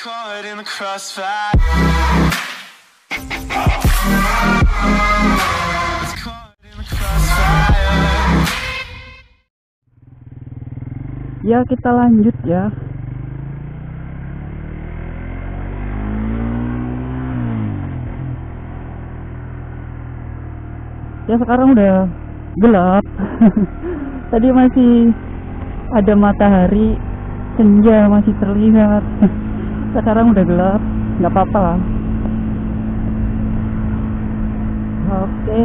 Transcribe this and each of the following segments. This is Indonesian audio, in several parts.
caught in the crossfire. It's caught in the crossfire. Ya, kita lanjut ya. Ya, sekarang udah gelap. Tadi masih ada matahari, senja masih terlihat. Sekarang udah gelap, nggak apa-apa lah. Oke,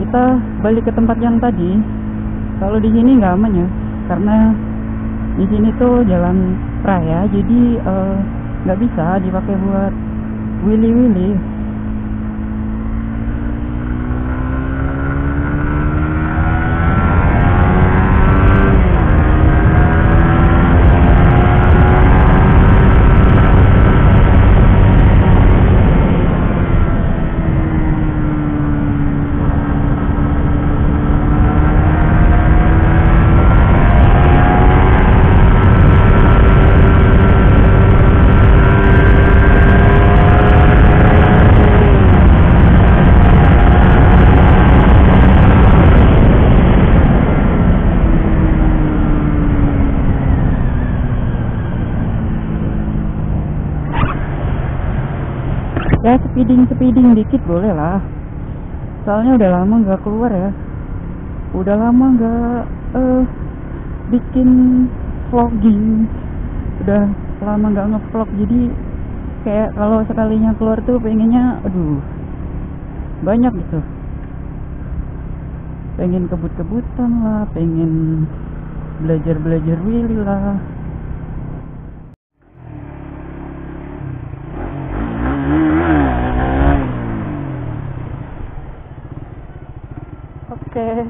kita balik ke tempat yang tadi. Kalau di sini nggak aman ya, karena di sini tuh jalan raya, jadi nggak bisa dipakai buat willy-willy. Ya, speeding dikit boleh lah. Soalnya udah lama nggak keluar ya. Udah lama nggak bikin vlogging. Udah lama nggak ngevlog, jadi kayak kalau sekalinya keluar tuh pengennya, aduh, banyak gitu. Pengen kebut-kebutan lah, pengen belajar willy lah. Oke,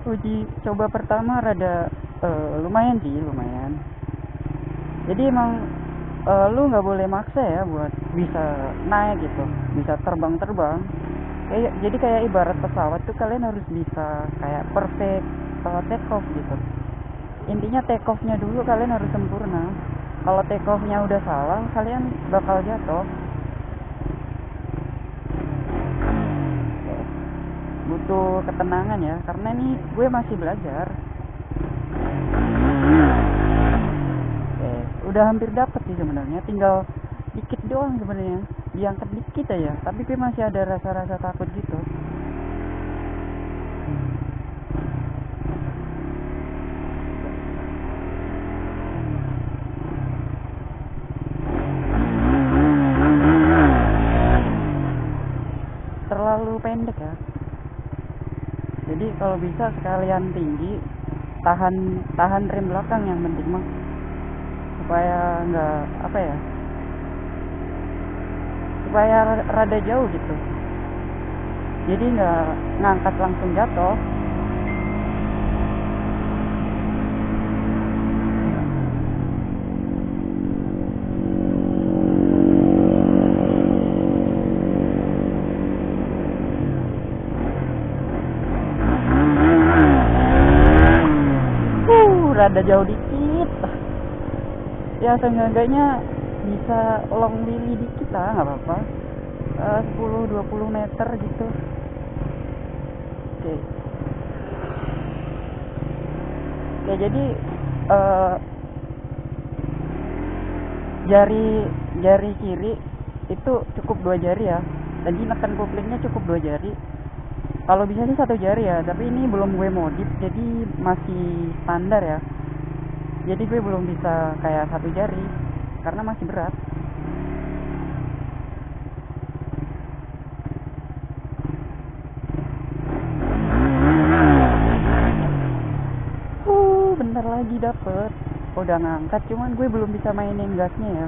uji coba pertama rada lumayan. Jadi emang lu nggak boleh maksa ya buat bisa naik gitu, bisa terbang. Jadi kayak ibarat pesawat tuh, kalian harus bisa kayak perfect take off gitu. Intinya take off-nya dulu kalian harus sempurna. Kalau take off-nya udah salah, kalian bakal jatuh. Butuh ketenangan ya, karena ini gue masih belajar. Oke, udah hampir dapet sih sebenarnya, tinggal dikit doang sebenarnya, diangkat dikit aja, tapi gue masih ada rasa-rasa takut gitu. Terlalu pendek ya. Jadi kalau bisa sekalian tinggi, tahan rem belakang yang penting mah, supaya nggak supaya rada jauh gitu. Jadi nggak ngangkat langsung jatuh. Rada jauh dikit ya, seenggaknya bisa long willy dikit lah, nggak apa-apa. 10-20 meter gitu. Oke. Ya, jadi jari kiri itu cukup 2 jari ya. Tadi neken koplingnya cukup 2 jari. Kalau bisa sih 1 jari ya, tapi ini belum gue modif, jadi masih standar ya. Jadi gue belum bisa kayak 1 jari, karena masih berat. Bentar lagi dapet. Udah ngangkat, cuman gue belum bisa mainin gasnya ya.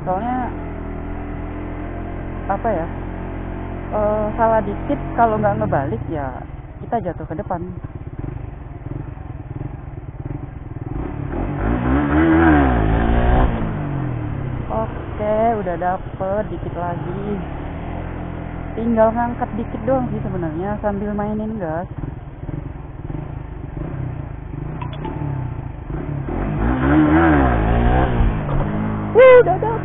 Soalnya salah dikit, kalau nggak ngebalik ya kita jatuh ke depan. Oke, udah dapet dikit lagi. Tinggal ngangkat dikit doang sih sebenarnya sambil mainin gas. Udah dapet.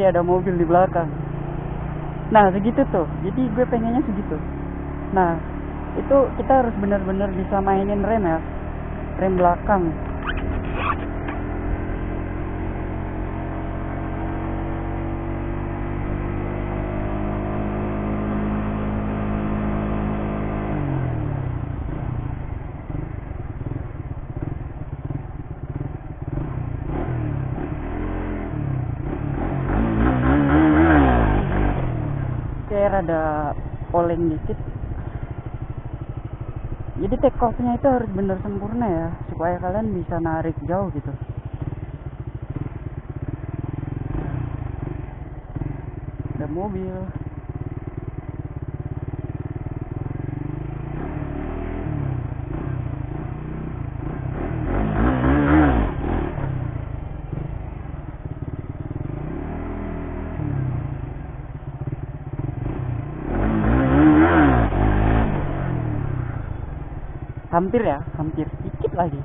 sorry ada mobil di belakang. Nah segitu tuh, jadi gue pengennya segitu. Nah itu kita harus bener-bener bisa mainin rem ya, rem belakang. Kayak ada oleng dikit. Jadi take off-nya itu harus bener sempurna ya, supaya kalian bisa narik jauh gitu. Ada mobil. Hampir ya, hampir dikit lagi.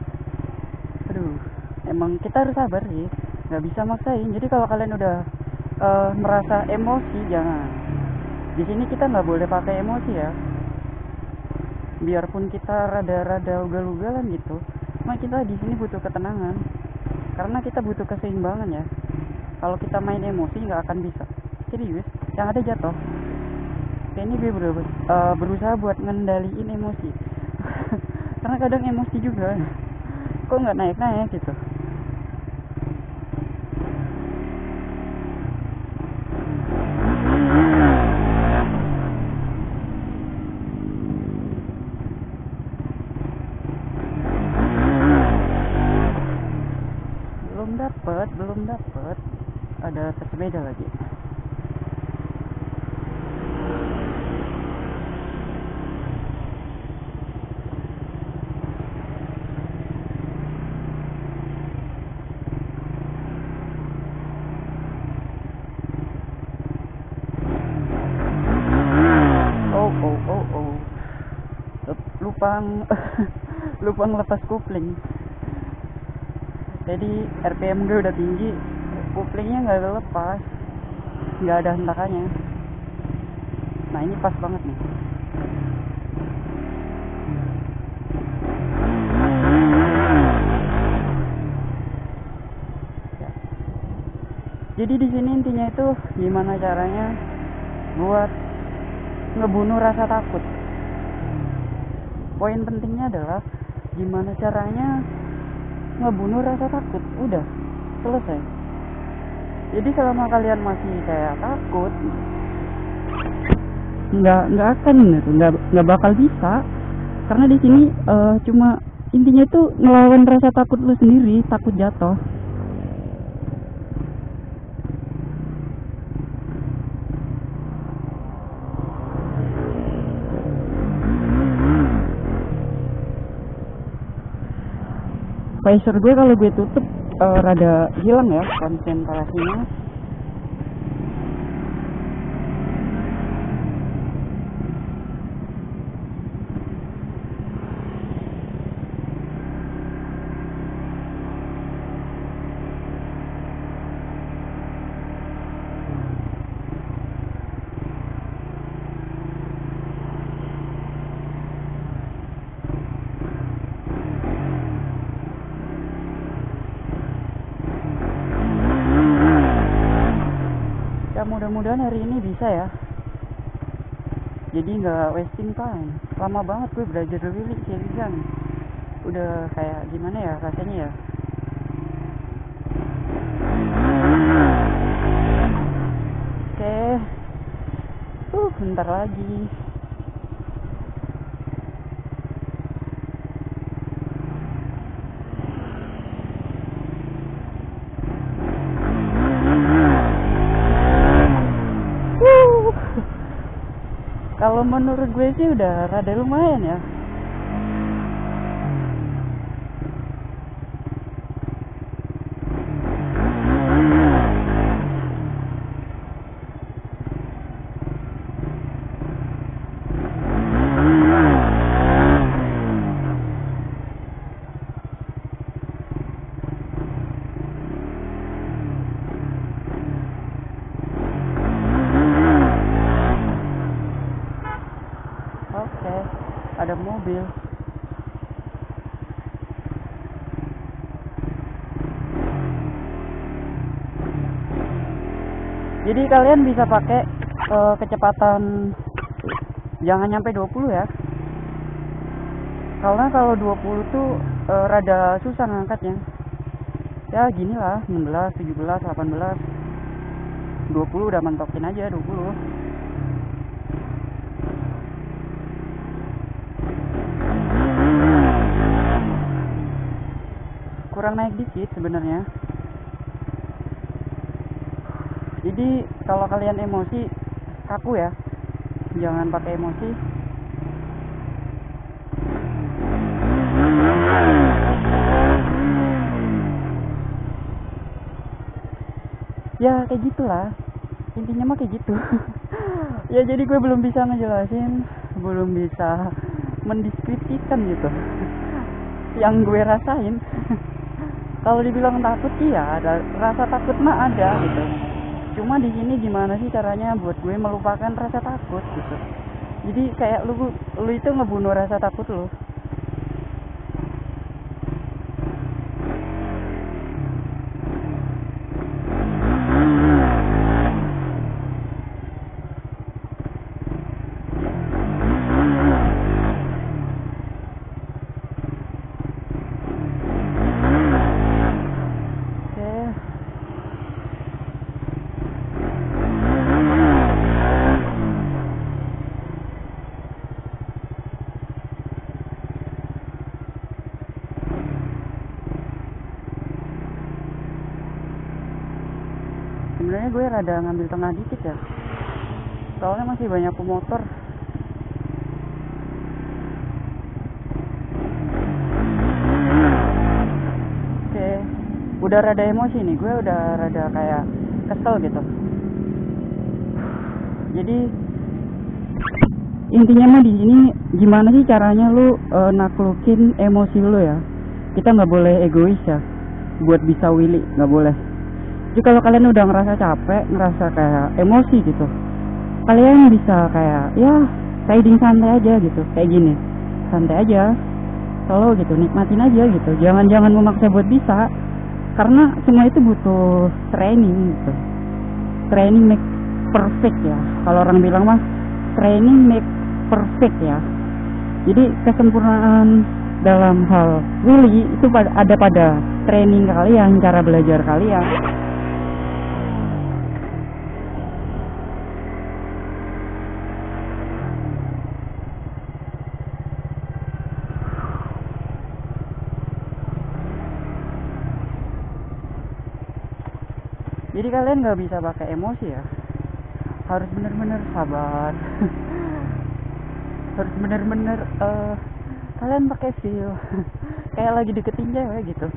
Aduh, emang kita harus sabar sih, nggak bisa maksain. Jadi kalau kalian udah merasa emosi, jangan. Di sini kita nggak boleh pakai emosi ya. Biarpun kita rada-rada ugal-ugalan gitu, cuma kita di sini butuh ketenangan. Karena kita butuh keseimbangan ya. Kalau kita main emosi nggak akan bisa. Serius, yang ada jatuh. Kayak ini gue berusaha buat ngendaliin emosi. Karena kadang emosi juga, kok nggak naik-naik gitu. Belum dapet, ada pesepeda lagi. lupa ngelepas kopling. Jadi RPM gue udah tinggi, koplingnya nggak lepas, nggak ada hentakannya. Nah ini pas banget nih. Ya. Jadi di sini intinya itu gimana caranya buat ngebunuh rasa takut. Poin pentingnya adalah gimana caranya ngebunuh rasa takut. Udah selesai. Jadi selama kalian masih kayak takut, nggak akan gitu, nggak bakal bisa. Karena di sini cuma intinya tuh ngelawan rasa takut lu sendiri, takut jatuh. Visor gue kalau gue tutup rada hilang ya konsentrasinya. Mudah-mudahan hari ini bisa ya. Jadi nggak wasting time. Lama banget gue belajar drilling seriusan. Udah kayak gimana ya rasanya ya. Oke. Bentar lagi. Kalau menurut gue sih udah rada lumayan ya. Oke, ada mobil. Jadi kalian bisa pakai kecepatan jangan nyampe 20 ya. Karena kalau 20 tuh rada susah ngangkatnya. Ya gini lah, 16, 17, 18. 20 udah mentokin aja 20. Kurang naik dikit sebenarnya. Jadi kalau kalian emosi kaku ya, jangan pakai emosi. Ya kayak gitulah, intinya mah kayak gitu. Ya jadi gue belum bisa ngejelasin, belum bisa mendeskripsikan gitu yang gue rasain. Kalau dibilang takut iya, ada rasa takut mah ada gitu. Cuma di sini gimana sih caranya buat gue melupakan rasa takut gitu. Jadi kayak lu itu ngebunuh rasa takut lu. Sebenarnya gue rada ngambil tengah dikit ya, soalnya masih banyak pemotor. Oke, udah rada emosi nih, gue udah rada kayak kesel gitu. Jadi intinya mah di sini gimana sih caranya lu naklukin emosi lu ya. Kita nggak boleh egois ya, buat bisa willy nggak boleh. Jadi kalau kalian udah ngerasa capek, ngerasa kayak emosi gitu, kalian bisa kayak ya riding santai aja gitu, kayak gini, santai aja, solo gitu, nikmatin aja gitu. Jangan memaksa buat bisa, karena semua itu butuh training gitu. Training make perfect ya. Kalau orang bilang mah training make perfect ya. Jadi kesempurnaan dalam hal willy itu ada pada training kalian, cara belajar kalian. Jadi kalian nggak bisa pakai emosi ya, harus bener-bener sabar. Harus bener-bener kalian pakai feel kayak lagi deketin cewek gitu.